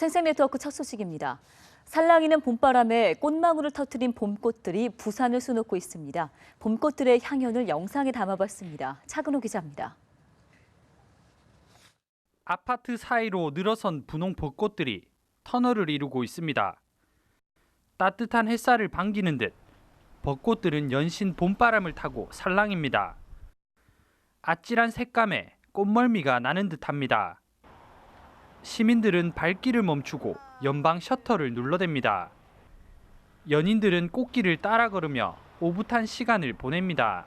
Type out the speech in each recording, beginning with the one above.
생생네트워크 첫 소식입니다. 살랑이는 봄바람에 꽃망울을 터뜨린 봄꽃들이 부산을 수놓고 있습니다. 봄꽃들의 향연을 영상에 담아봤습니다. 차근호 기자입니다. 아파트 사이로 늘어선 분홍 벚꽃들이 터널을 이루고 있습니다. 따뜻한 햇살을 반기는 듯 벚꽃들은 연신 봄바람을 타고 살랑입니다. 아찔한 색감에 꽃멀미가 나는 듯합니다. 시민들은 발길을 멈추고 연방 셔터를 눌러댑니다. 연인들은 꽃길을 따라 걸으며 오붓한 시간을 보냅니다.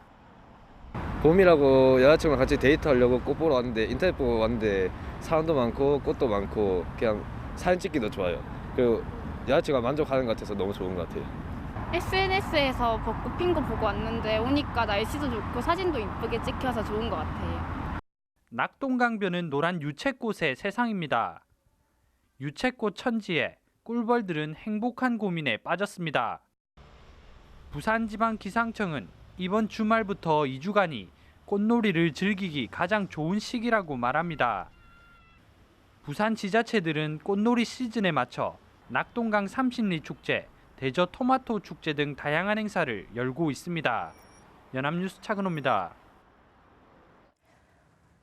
봄이라고 여자친구랑 같이 데이트하려고 꽃 보러 왔는데 인터넷 보고 왔는데 사람도 많고 꽃도 많고 그냥 사진 찍기도 좋아요. 그리고 여자친구가 만족하는 것 같아서 너무 좋은 것 같아요. SNS에서 벚꽃 핀 거 보고 왔는데 오니까 날씨도 좋고 사진도 이쁘게 찍혀서 좋은 것 같아요. 낙동강변은 노란 유채꽃의 세상입니다. 유채꽃 천지에 꿀벌들은 행복한 고민에 빠졌습니다. 부산지방기상청은 이번 주말부터 2주간이 꽃놀이를 즐기기 가장 좋은 시기라고 말합니다. 부산 지자체들은 꽃놀이 시즌에 맞춰 낙동강 삼십리 축제, 대저 토마토 축제 등 다양한 행사를 열고 있습니다. 연합뉴스 차근호입니다.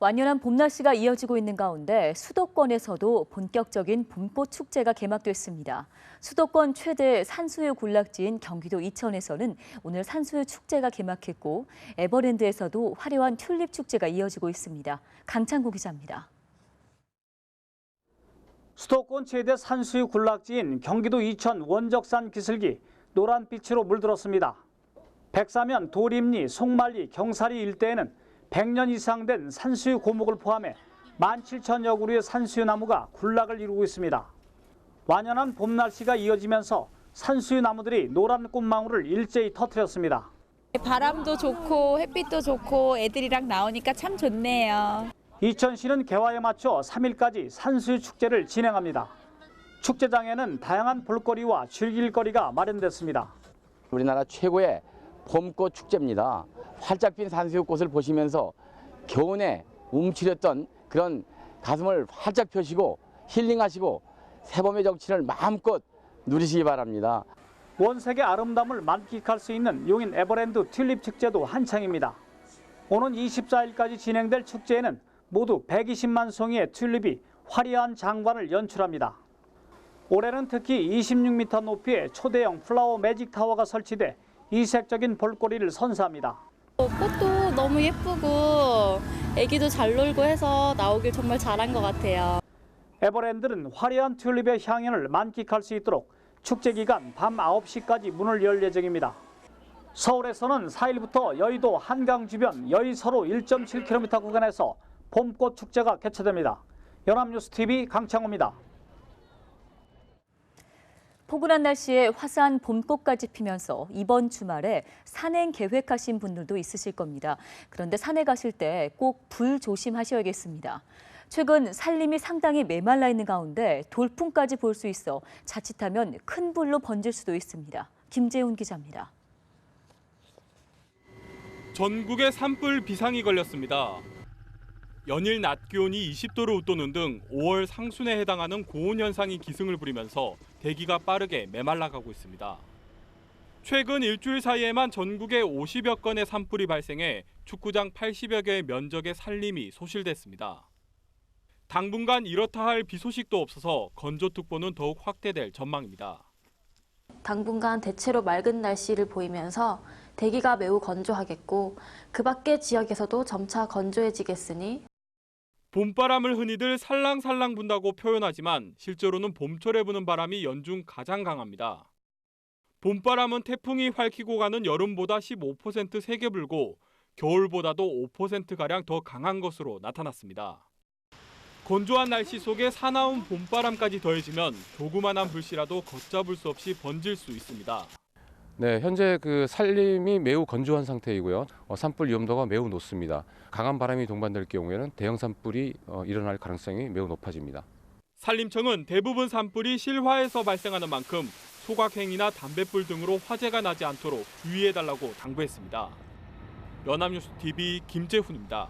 완연한 봄 날씨가 이어지고 있는 가운데 수도권에서도 본격적인 봄꽃 축제가 개막됐습니다. 수도권 최대 산수유 군락지인 경기도 이천에서는 오늘 산수유 축제가 개막했고 에버랜드에서도 화려한 튤립 축제가 이어지고 있습니다. 강창구 기자입니다. 수도권 최대 산수유 군락지인 경기도 이천 원적산 기슭이 노란빛으로 물들었습니다. 백사면, 도림리, 송말리, 경사리 일대에는 100년 이상 된 산수유 고목을 포함해 17,000여 그루의 산수유 나무가 군락을 이루고 있습니다. 완연한 봄 날씨가 이어지면서 산수유 나무들이 노란 꽃망울을 일제히 터뜨렸습니다. 바람도 좋고 햇빛도 좋고 애들이랑 나오니까 참 좋네요. 이천시는 개화에 맞춰 3일까지 산수유 축제를 진행합니다. 축제장에는 다양한 볼거리와 즐길 거리가 마련됐습니다. 우리나라 최고의 봄꽃 축제입니다. 활짝 핀 산수유꽃을 보시면서 겨우내 움츠렸던 그런 가슴을 활짝 펴시고 힐링하시고 새봄의 정취를 마음껏 누리시기 바랍니다. 원색의 아름다움을 만끽할 수 있는 용인 에버랜드 튤립 축제도 한창입니다. 오는 24일까지 진행될 축제에는 모두 120만 송이의 튤립이 화려한 장관을 연출합니다. 올해는 특히 26m 높이의 초대형 플라워 매직 타워가 설치돼 이색적인 볼거리를 선사합니다. 꽃도 너무 예쁘고 애기도 잘 놀고 해서 나오길 정말 잘한 것 같아요. 에버랜드는 화려한 튤립의 향연을 만끽할 수 있도록 축제 기간 밤 9시까지 문을 열 예정입니다. 서울에서는 4일부터 여의도 한강 주변 여의서로 1.7km 구간에서 봄꽃 축제가 개최됩니다. 연합뉴스TV 강창호입니다. 포근한 날씨에 화사한 봄꽃까지 피면서 이번 주말에 산행 계획하신 분들도 있으실 겁니다. 그런데 산에 가실 때 꼭 불 조심하셔야겠습니다. 최근 산림이 상당히 메말라 있는 가운데 돌풍까지 볼 수 있어 자칫하면 큰 불로 번질 수도 있습니다. 김재훈 기자입니다. 전국에 산불 비상이 걸렸습니다. 연일 낮 기온이 20도를 웃도는 등 5월 상순에 해당하는 고온 현상이 기승을 부리면서 대기가 빠르게 메말라가고 있습니다. 최근 일주일 사이에만 전국에 50여 건의 산불이 발생해 축구장 80여 개의 면적의 산림이 소실됐습니다. 당분간 이렇다 할 비 소식도 없어서 건조특보는 더욱 확대될 전망입니다. 당분간 대체로 맑은 날씨를 보이면서 대기가 매우 건조하겠고 그 밖의 지역에서도 점차 건조해지겠으니 봄바람을 흔히들 살랑살랑 분다고 표현하지만 실제로는 봄철에 부는 바람이 연중 가장 강합니다. 봄바람은 태풍이 활키고 가는 여름보다 15% 세게 불고 겨울보다도 5%가량 더 강한 것으로 나타났습니다. 건조한 날씨 속에 사나운 봄바람까지 더해지면 조그만한 불씨라도 걷잡을 수 없이 번질 수 있습니다. 네, 현재 그 산림이 매우 건조한 상태이고요. 산불 위험도가 매우 높습니다. 강한 바람이 동반될 경우에는 대형 산불이 일어날 가능성이 매우 높아집니다. 산림청은 대부분 산불이 실화에서 발생하는 만큼 소각행위나 담뱃불 등으로 화재가 나지 않도록 유의해달라고 당부했습니다. 연합뉴스 TV 김재훈입니다.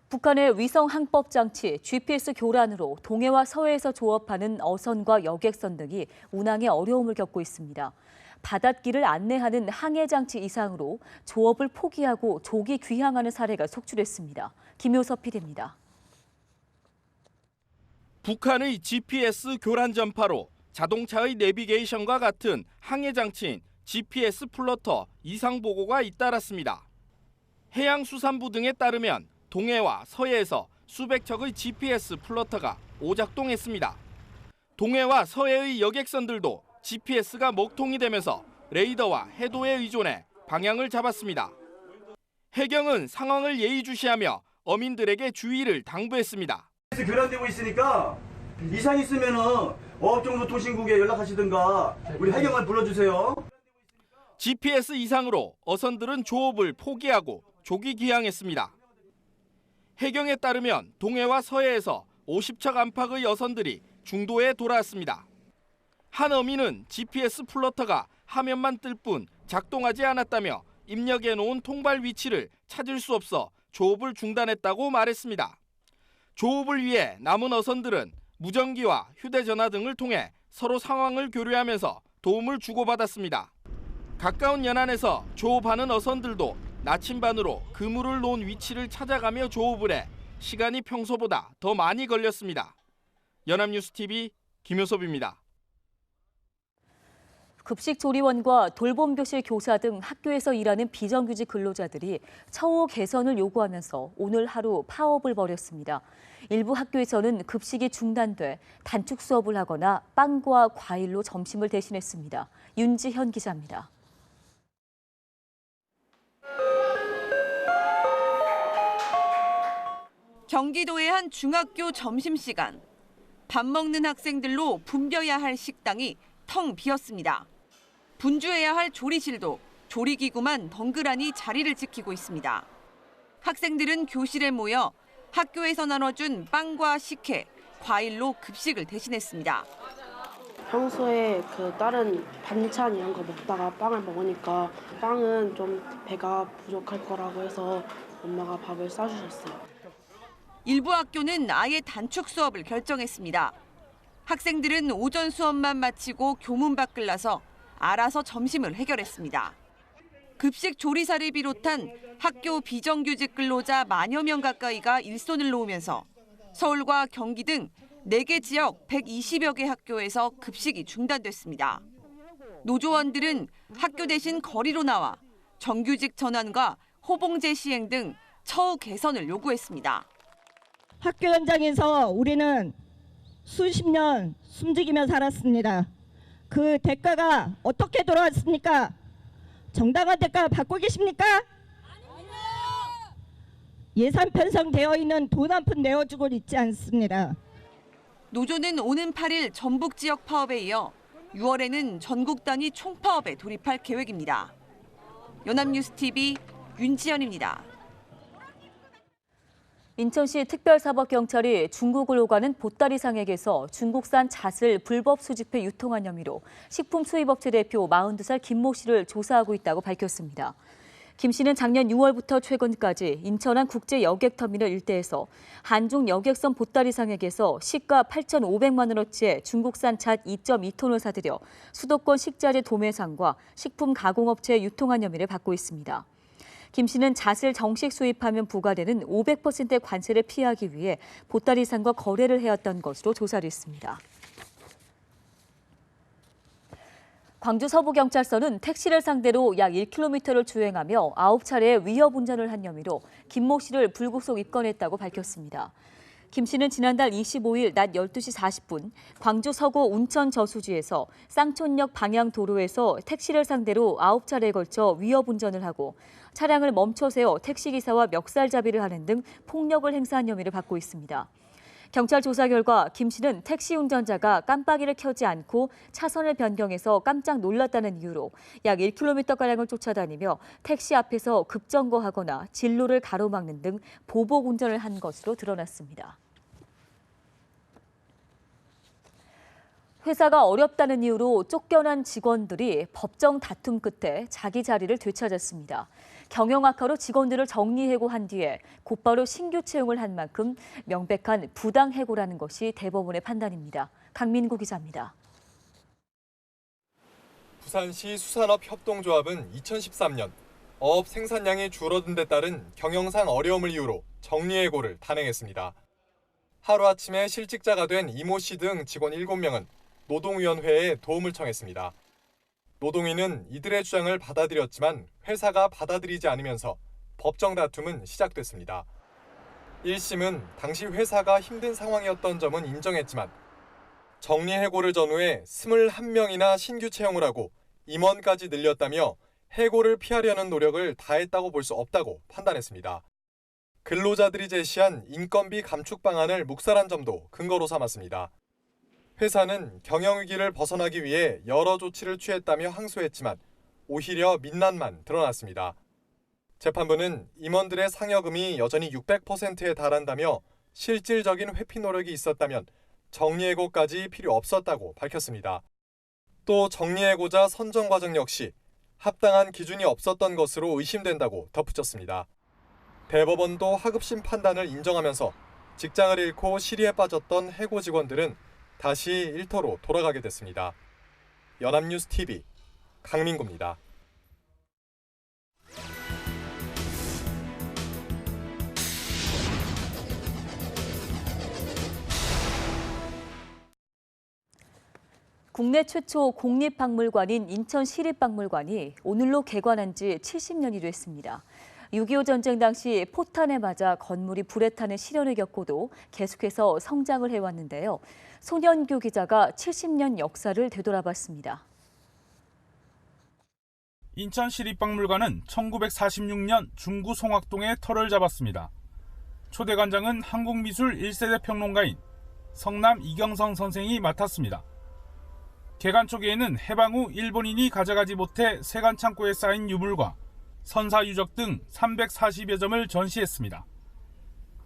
북한의 위성 항법 장치 GPS 교란으로 동해와 서해에서 조업하는 어선과 여객선 등이 운항에 어려움을 겪고 있습니다. 바닷길을 안내하는 항해 장치 이상으로 조업을 포기하고 조기 귀향하는 사례가 속출했습니다. 김효섭 PD입니다. 북한의 GPS 교란 전파로 자동차의 내비게이션과 같은 항해 장치인 GPS 플로터 이상 보고가 잇따랐습니다. 해양수산부 등에 따르면 동해와 서해에서 수백 척의 GPS 플로터가 오작동했습니다. 동해와 서해의 여객선들도 GPS가 먹통이 되면서 레이더와 해도에 의존해 방향을 잡았습니다. 해경은 상황을 예의주시하며 어민들에게 주의를 당부했습니다. 교란되고 있으니까 이상 있으면은 어업정보통신국에 연락하시든가 우리 해경을 불러주세요. GPS 이상으로 어선들은 조업을 포기하고 조기 귀향했습니다. 해경에 따르면 동해와 서해에서 50척 안팎의 어선들이 중도에 돌아왔습니다. 한 어민은 GPS 플로터가 화면만 뜰 뿐 작동하지 않았다며 입력해 놓은 통발 위치를 찾을 수 없어 조업을 중단했다고 말했습니다. 조업을 위해 남은 어선들은 무전기와 휴대전화 등을 통해 서로 상황을 교류하면서 도움을 주고받았습니다. 가까운 연안에서 조업하는 어선들도 나침반으로 그물을 놓은 위치를 찾아가며 조업을 해 시간이 평소보다 더 많이 걸렸습니다. 연합뉴스TV 김효섭입니다. 급식조리원과 돌봄교실 교사 등 학교에서 일하는 비정규직 근로자들이 처우 개선을 요구하면서 오늘 하루 파업을 벌였습니다. 일부 학교에서는 급식이 중단돼 단축 수업을 하거나 빵과 과일로 점심을 대신했습니다. 윤지현 기자입니다. 경기도의 한 중학교 점심시간. 밥 먹는 학생들로 붐벼야 할 식당이 텅 비었습니다. 분주해야 할 조리실도 조리기구만 덩그러니 자리를 지키고 있습니다. 학생들은 교실에 모여 학교에서 나눠준 빵과 식혜, 과일로 급식을 대신했습니다. 평소에 다른 반찬 이런 거 먹다가 빵을 먹으니까 빵은 좀 배가 부족할 거라고 해서 엄마가 밥을 싸주셨어요. 일부 학교는 아예 단축 수업을 결정했습니다. 학생들은 오전 수업만 마치고 교문 밖을 나서 알아서 점심을 해결했습니다. 급식 조리사를 비롯한 학교 비정규직 근로자 10,000여 명 가까이가 일손을 놓으면서 서울과 경기 등 4개 지역 120여 개 학교에서 급식이 중단됐습니다. 노조원들은 학교 대신 거리로 나와 정규직 전환과 호봉제 시행 등 처우 개선을 요구했습니다. 학교 현장에서 우리는 수십 년 숨죽이며 살았습니다. 그 대가가 어떻게 돌아왔습니까? 정당한 대가 받고 계십니까? 아닙니다. 예산 편성되어 있는 돈 한 푼 내어주고 있지 않습니다. 노조는 오는 8일 전북 지역 파업에 이어 6월에는 전국 단위 총파업에 돌입할 계획입니다. 연합뉴스TV 윤지연입니다. 인천시 특별사법경찰이 중국을 오가는 보따리상에게서 중국산 잣을 불법 수집해 유통한 혐의로 식품수입업체 대표 42살 김모 씨를 조사하고 있다고 밝혔습니다. 김 씨는 작년 6월부터 최근까지 인천항 국제여객터미널 일대에서 한중 여객선 보따리상에게서 시가 8,500만 원어치의 중국산 잣 2.2톤을 사들여 수도권 식자재 도매상과 식품 가공업체에 유통한 혐의를 받고 있습니다. 김 씨는 잣을 정식 수입하면 부과되는 500%의 관세를 피하기 위해 보따리상과 거래를 해왔던 것으로 조사를 했습니다. 광주 서부경찰서는 택시를 상대로 약 1km를 주행하며 9차례 위협 운전을 한 혐의로 김모 씨를 불구속 입건했다고 밝혔습니다. 김 씨는 지난달 25일 낮 12시 40분 광주 서구 운천 저수지에서 쌍촌역 방향 도로에서 택시를 상대로 9차례에 걸쳐 위협 운전을 하고 차량을 멈춰 세워 택시기사와 멱살잡이를 하는 등 폭력을 행사한 혐의를 받고 있습니다. 경찰 조사 결과 김 씨는 택시 운전자가 깜빡이를 켜지 않고 차선을 변경해서 깜짝 놀랐다는 이유로 약 1km가량을 쫓아다니며 택시 앞에서 급정거하거나 진로를 가로막는 등 보복 운전을 한 것으로 드러났습니다. 회사가 어렵다는 이유로 쫓겨난 직원들이 법정 다툼 끝에 자기 자리를 되찾았습니다. 경영 악화로 직원들을 정리해고한 뒤에 곧바로 신규 채용을 한 만큼 명백한 부당 해고라는 것이 대법원의 판단입니다. 강민구 기자입니다. 부산시 수산업협동조합은 2013년 어업 생산량이 줄어든 데 따른 경영상 어려움을 이유로 정리해고를 단행했습니다. 하루아침에 실직자가 된 이모 씨 등 직원 7명은 노동위원회에 도움을 청했습니다. 노동위는 이들의 주장을 받아들였지만 회사가 받아들이지 않으면서 법정 다툼은 시작됐습니다. 1심은 당시 회사가 힘든 상황이었던 점은 인정했지만 정리해고를 전후해 21명이나 신규 채용을 하고 임원까지 늘렸다며 해고를 피하려는 노력을 다했다고 볼 수 없다고 판단했습니다. 근로자들이 제시한 인건비 감축 방안을 묵살한 점도 근거로 삼았습니다. 회사는 경영위기를 벗어나기 위해 여러 조치를 취했다며 항소했지만 오히려 민난만 드러났습니다. 재판부는 임원들의 상여금이 여전히 600%에 달한다며 실질적인 회피 노력이 있었다면 정리해고까지 필요 없었다고 밝혔습니다. 또 정리해고자 선정 과정 역시 합당한 기준이 없었던 것으로 의심된다고 덧붙였습니다. 대법원도 하급심 판단을 인정하면서 직장을 잃고 실의에 빠졌던 해고 직원들은 다시 일터로 돌아가게 됐습니다. 연합뉴스 TV 강민구입니다. 국내 최초 공립박물관인 인천시립박물관이 오늘로 개관한 지 70년이 됐습니다. 6.25 전쟁 당시 포탄에 맞아 건물이 불에 타는 시련을 겪고도 계속해서 성장을 해왔는데요. 손현규 기자가 70년 역사를 되돌아봤습니다. 인천시립박물관은 1946년 중구 송악동에 터를 잡았습니다. 초대 관장은 한국미술 1세대 평론가인 성남 이경성 선생이 맡았습니다. 개관 초기에는 해방 후 일본인이 가져가지 못해 세관 창고에 쌓인 유물과 선사 유적 등 340여 점을 전시했습니다.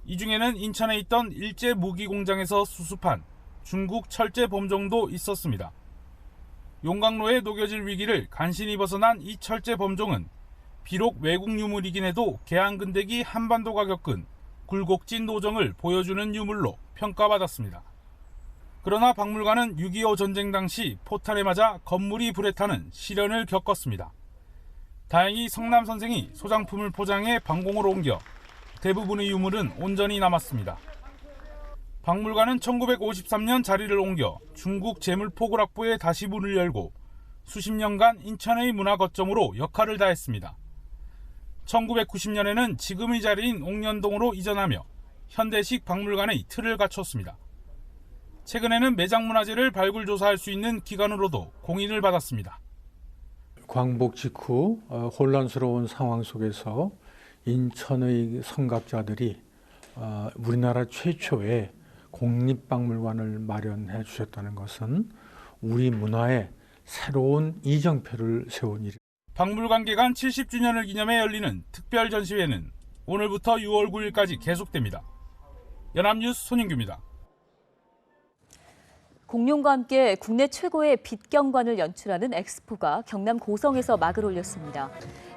이 중에는 인천에 있던 일제 무기 공장에서 수습한 중국 철제 범종도 있었습니다. 용광로에 녹여질 위기를 간신히 벗어난 이 철제 범종은 비록 외국 유물이긴 해도 개항근대기 한반도가 겪은 굴곡진 노정을 보여주는 유물로 평가받았습니다. 그러나 박물관은 6.25 전쟁 당시 포탄에 맞아 건물이 불에 타는 시련을 겪었습니다. 다행히 성남 선생이 소장품을 포장해 방공으로 옮겨 대부분의 유물은 온전히 남았습니다. 박물관은 1953년 자리를 옮겨 중국 재물포굴학부에 다시 문을 열고 수십 년간 인천의 문화 거점으로 역할을 다했습니다. 1990년에는 지금의 자리인 옥년동으로 이전하며 현대식 박물관의 틀을 갖췄습니다. 최근에는 매장문화재를 발굴조사할 수 있는 기관으로도 공인을 받았습니다. 광복 직후 혼란스러운 상황 속에서 인천의 성각자들이 우리나라 최초의 공립박물관을 마련해 주셨다는 것은 우리 문화에 새로운 이정표를 세운 일입니다. 박물관 개관 70주년을 기념해 열리는 특별 전시회는 오늘부터 6월 9일까지 계속됩니다. 연합뉴스 손인규입니다. 공룡과 함께 국내 최고의 빛경관을 연출하는 엑스포가 경남 고성에서 막을 올렸습니다.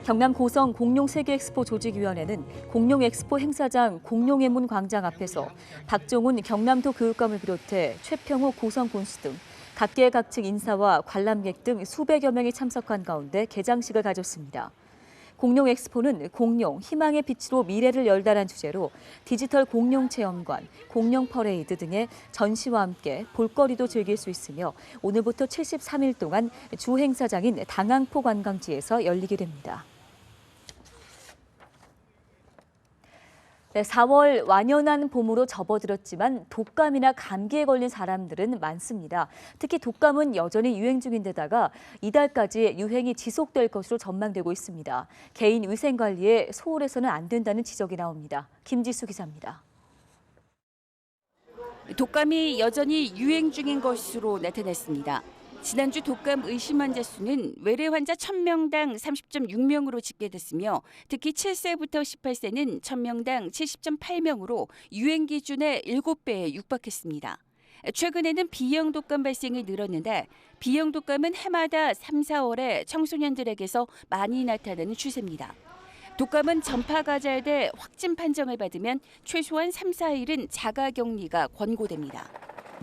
경남 고성 공룡 세계 엑스포 조직위원회는 공룡 엑스포 행사장 공룡의 문 광장 앞에서 박종훈 경남도 교육감을 비롯해 최평호 고성 군수 등 각계 각층 인사와 관람객 등 수백여 명이 참석한 가운데 개장식을 가졌습니다. 공룡 엑스포는 공룡, 희망의 빛으로 미래를 열다란 주제로 디지털 공룡 체험관, 공룡 퍼레이드 등의 전시와 함께 볼거리도 즐길 수 있으며 오늘부터 73일 동안 주 행사장인 당항포 관광지에서 열리게 됩니다. 네, 4월 완연한 봄으로 접어들었지만 독감이나 감기에 걸린 사람들은 많습니다. 특히 독감은 여전히 유행 중인데다가 이달까지 유행이 지속될 것으로 전망되고 있습니다. 개인 위생 관리에 소홀해서는 안 된다는 지적이 나옵니다. 김지수 기자입니다. 독감이 여전히 유행 중인 것으로 나타났습니다. 지난주 독감 의심 환자 수는 외래 환자 1000명당 30.6명으로 집계됐으며 특히 7세부터 18세는 1000명당 70.8명으로 유행 기준의 7배에 육박했습니다. 최근에는 B형 독감 발생이 늘었는데 B형 독감은 해마다 3, 4월에 청소년들에게서 많이 나타나는 추세입니다. 독감은 전파가 잘 돼 확진 판정을 받으면 최소한 3, 4일은 자가격리가 권고됩니다.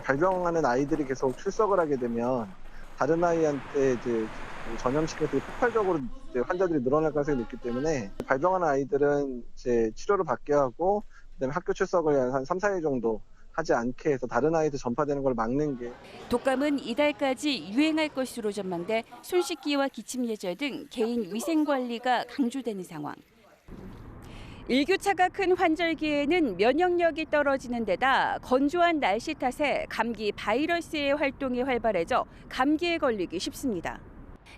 발병하는 아이들이 계속 출석을 하게 되면 다른 아이한테 이제 전염시켜서 폭발적으로 이제 환자들이 늘어날 가능성이 높기 때문에 발병하는 아이들은 이제 치료를 받게 하고 그다음에 학교 출석을 한 3, 4일 정도 하지 않게 해서 다른 아이들 전파되는 걸 막는 게. 독감은 이달까지 유행할 것으로 전망돼 손 씻기와 기침 예절 등 개인 위생 관리가 강조되는 상황. 일교차가 큰 환절기에는 면역력이 떨어지는 데다 건조한 날씨 탓에 감기 바이러스의 활동이 활발해져 감기에 걸리기 쉽습니다.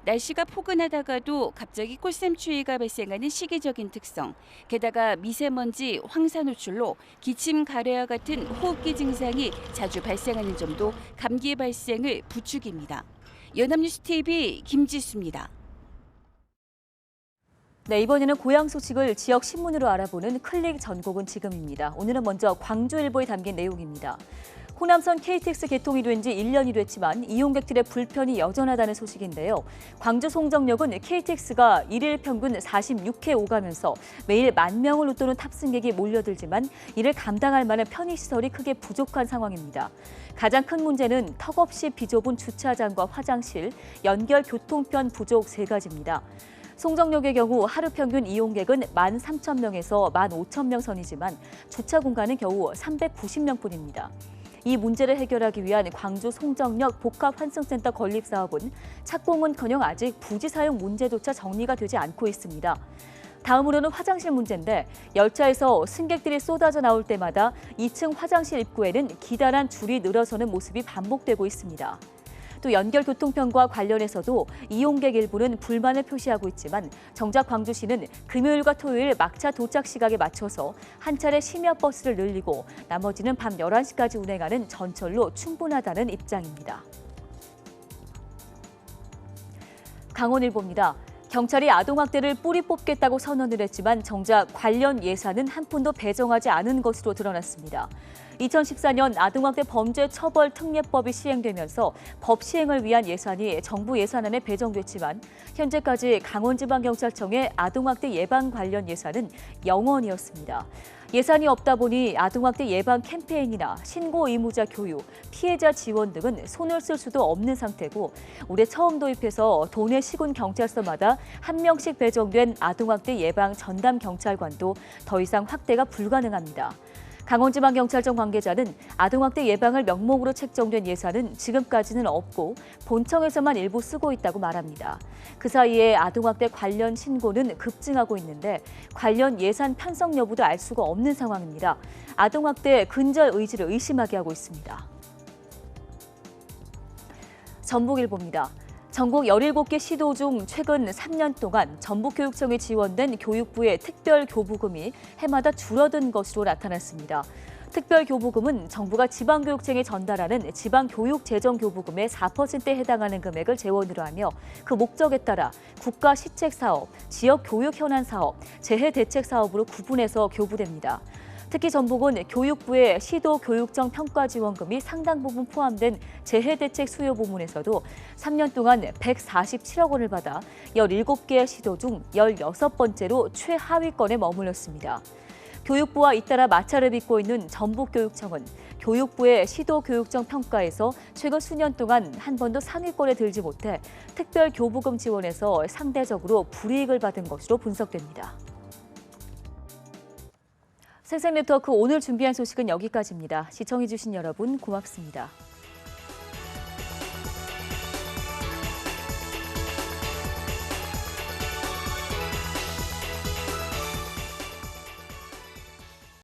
날씨가 포근하다가도 갑자기 꽃샘추위가 발생하는 시기적인 특성, 게다가 미세먼지, 황사 노출로 기침, 가래와 같은 호흡기 증상이 자주 발생하는 점도 감기 발생을 부추깁니다. 연합뉴스 TV 김지수입니다. 네, 이번에는 고향 소식을 지역 신문으로 알아보는 클릭 전국은 지금입니다. 오늘은 먼저 광주일보에 담긴 내용입니다. 호남선 KTX 개통이 된 지 1년이 됐지만 이용객들의 불편이 여전하다는 소식인데요. 광주 송정역은 KTX가 일일 평균 46회 오가면서 매일 10,000명을 웃도는 탑승객이 몰려들지만 이를 감당할 만한 편의시설이 크게 부족한 상황입니다. 가장 큰 문제는 턱없이 비좁은 주차장과 화장실, 연결 교통편 부족 3가지입니다. 송정역의 경우 하루 평균 이용객은 13,000명에서 15,000명 선이지만 주차 공간은 겨우 390명뿐입니다. 이 문제를 해결하기 위한 광주 송정역 복합환승센터 건립 사업은 착공은커녕 아직 부지 사용 문제조차 정리가 되지 않고 있습니다. 다음으로는 화장실 문제인데 열차에서 승객들이 쏟아져 나올 때마다 2층 화장실 입구에는 기다란 줄이 늘어서는 모습이 반복되고 있습니다. 또 연결 교통편과 관련해서도 이용객 일부는 불만을 표시하고 있지만 정작 광주시는 금요일과 토요일 막차 도착 시각에 맞춰서 한 차례 심야 버스를 늘리고 나머지는 밤 11시까지 운행하는 전철로 충분하다는 입장입니다. 강원일보입니다. 경찰이 아동학대를 뿌리 뽑겠다고 선언을 했지만 정작 관련 예산은 한 푼도 배정하지 않은 것으로 드러났습니다. 2014년 아동학대 범죄 처벌 특례법이 시행되면서 법 시행을 위한 예산이 정부 예산안에 배정됐지만 현재까지 강원지방경찰청의 아동학대 예방 관련 예산은 0원이었습니다. 예산이 없다 보니 아동학대 예방 캠페인이나 신고 의무자 교육, 피해자 지원 등은 손을 쓸 수도 없는 상태고 올해 처음 도입해서 도내 시군 경찰서마다 1명씩 배정된 아동학대 예방 전담 경찰관도 더 이상 확대가 불가능합니다. 강원지방경찰청 관계자는 아동학대 예방을 명목으로 책정된 예산은 지금까지는 없고 본청에서만 일부 쓰고 있다고 말합니다. 그 사이에 아동학대 관련 신고는 급증하고 있는데 관련 예산 편성 여부도 알 수가 없는 상황입니다. 아동학대 근절 의지를 의심하게 하고 있습니다. 전북일보입니다. 전국 17개 시도 중 최근 3년 동안 전북교육청에 지원된 교육부의 특별교부금이 해마다 줄어든 것으로 나타났습니다. 특별교부금은 정부가 지방교육청에 전달하는 지방교육재정교부금의 4%에 해당하는 금액을 재원으로 하며 그 목적에 따라 국가시책사업, 지역교육현안사업, 재해대책사업으로 구분해서 교부됩니다. 특히 전북은 교육부의 시도 교육청 평가지원금이 상당 부분 포함된 재해대책 수요 부문에서도 3년 동안 147억 원을 받아 17개의 시도 중 16번째로 최하위권에 머물렀습니다. 교육부와 잇따라 마찰을 빚고 있는 전북교육청은 교육부의 시도 교육청 평가에서 최근 수년 동안 한 번도 상위권에 들지 못해 특별교부금 지원에서 상대적으로 불이익을 받은 것으로 분석됩니다. 생생네트워크 오늘 준비한 소식은 여기까지입니다. 시청해주신 여러분 고맙습니다.